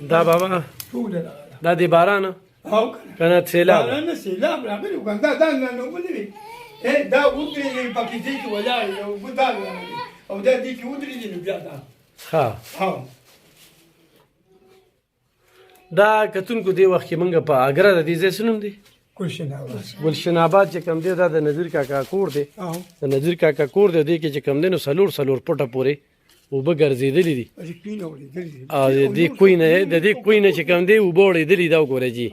دا بابا دا د باران کنه سیلاب باران سیلاب راغلی کنه دا نه ولې دا ودرې پکې دې کې ولاړ یو ګدال او دا دې کې ودرې دې بیا دا ها دا کتونکو دی وخت کې مونږ په اګره د دې ځای سنوم دی ګلشن آباد چې کم دی دا د نذیر کاکا کور دی د نذیر کاکا کور دی دې کې چې کم دی نو څلور پټه پورې اوبه ګرځېدلې دي او د دې کوی نه چې کم دی اوبه اورېدلې دا وګوره جي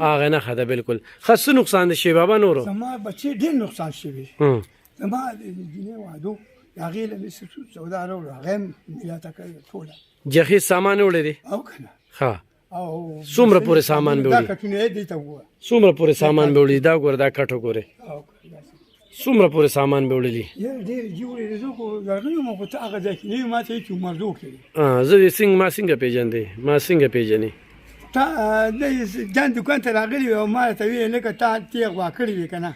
هغه نښه ده بالکل ښه څه نقصان دی شی بابا نورو زما بچې ډېر نقصان شوي زما د جینۍ وعدو هغې له مې سودا راوړو هغه یې ملاته کړې ټوله جخې سامان وړی دی او که نه ښه څومره پورې سامان به وړي څومره پورې سامان به وړي دا وګوره دا کټ وګورې څومره پورې سامان به وړلي زه دې ما څنګه پېژندې ما څنګه پېژنې تا جان دوکان ته راغلی وې او ما ته ویې لکه تا تېغ وا کړې وې که نه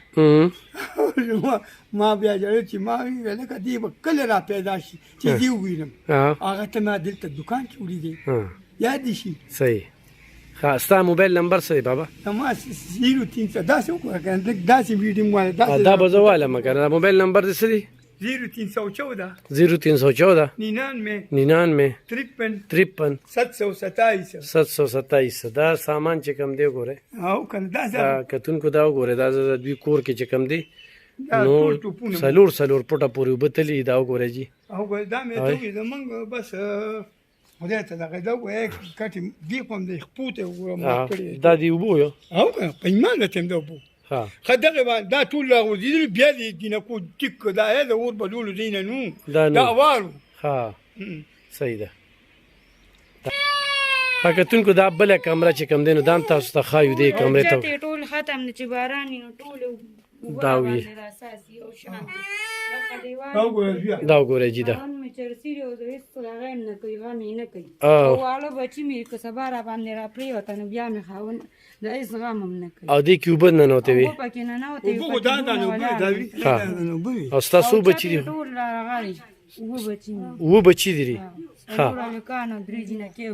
ما بیا جړل چې ما ویې لکه دې به کله را پیدا شي چې دې ووینم هغه ته ما دلته دوکان کې ولیدې یاد دې شي صحیح ښه ستا موبایل نمبر څه دی بابا ما 0300 داسې وکړه که نه داسې ویډیم واله دا به زه وایم که نه موبایل نمبر دې څه دی 0314 99 53 53 727 دا سامان چې کم دی ګوره او کنه دا کتونکو دا وګوره دا دوی کور کې چې کم دی نو څلور پټه پورې اوبه تللي دا وګوره جي او دا مې ته وایي زمونږ بس خدای ته دغه دا وایي کټې دې خو هم د خپوته وګوره ما کړې دا دی اوبه یو او کنه په ایمان ته هم دا اوبه ښه دغه دا ټول راغورځېدلي بیا دې جینکو ټیک دا د اور بلولو ځای نه نو دا اوارو ښه صحیح ده ښه کتونکو دا بله کمره چې کوم دی نو دا هم تاسو ته ښایو دې کمرې ته ټول ختم نه چې باران نو ټول دا وي دا وګوره جي دا واړه بچي مې که سبا را باندې را پرېوته نو بیا مې خاوند د هېڅ غم هم نه کوي او دې کې اوبه ننوتې وي اوبه پکې ننوتې وي او ستاسو بچي دي ټول راغلي اووه بچي دي څلور هلکان او درې جینکې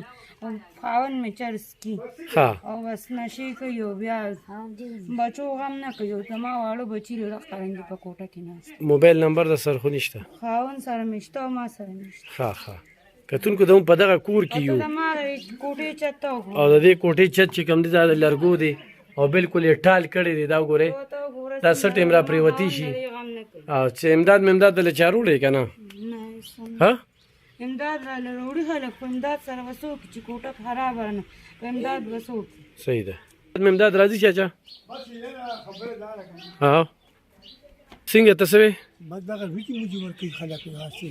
خاوند مې چرس کي او بس نشې کوي او بیا بچو غم نه کوي زما واړه بچي دغه رنګې په کوټه کې ناست موبایل نمبر د سر خو نشته خاوند سره مې شته او ما سره مې شته ښه کتونکو د په دغه کور کې یو زما کوټې چت ته او د دې کوټې چت چې کوم دی دا د لرګو دی او بالکل یې ټال کړی دی دا وګورئ دا څه ټیم را پرېوتي شي او چې امداد ممداد دله چا روړی که نه ها امداد را لروړي خلک په امداد سره به څوک چې کوټه خرابه نه په امداد به څوک صحیح ده امداد راځي چاچا ها څنګه ته څه وې بس دغه ویټي موجي ورکوي خلک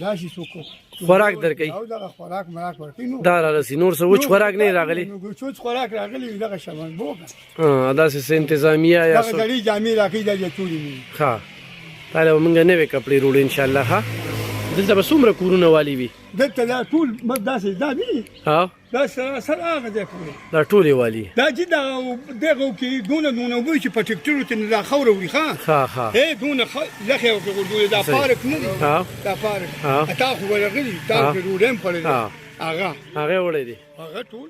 راشي څوک خوراک درکوي او دغه خوراک مراک ورکوي نو دا رارسي نور څه وچ خوراک نه راغلی وچ خوراک راغلی دغه شمن بوګه داسې څه انتظامیه یا دغه دړي جامې راکوي دا چوړي نه ښه تاله به مونږ نوې کپړې روړو انشاءالله ښه دلته به څومره کورونه والي وي دلته دا ټول داسې دا دي دا سره هغه ځای پورې دا ټولې والي دا چې دغه کې دونه اوبه چې په ټکټرو ته دا خاوره وړي ښه دونه لښې ورکې غورځولې دا پارک نه دی دا پارک تا خو به راغلي تا خو ډوډۍ هم خوړلې هغه وړی دی هغه ټول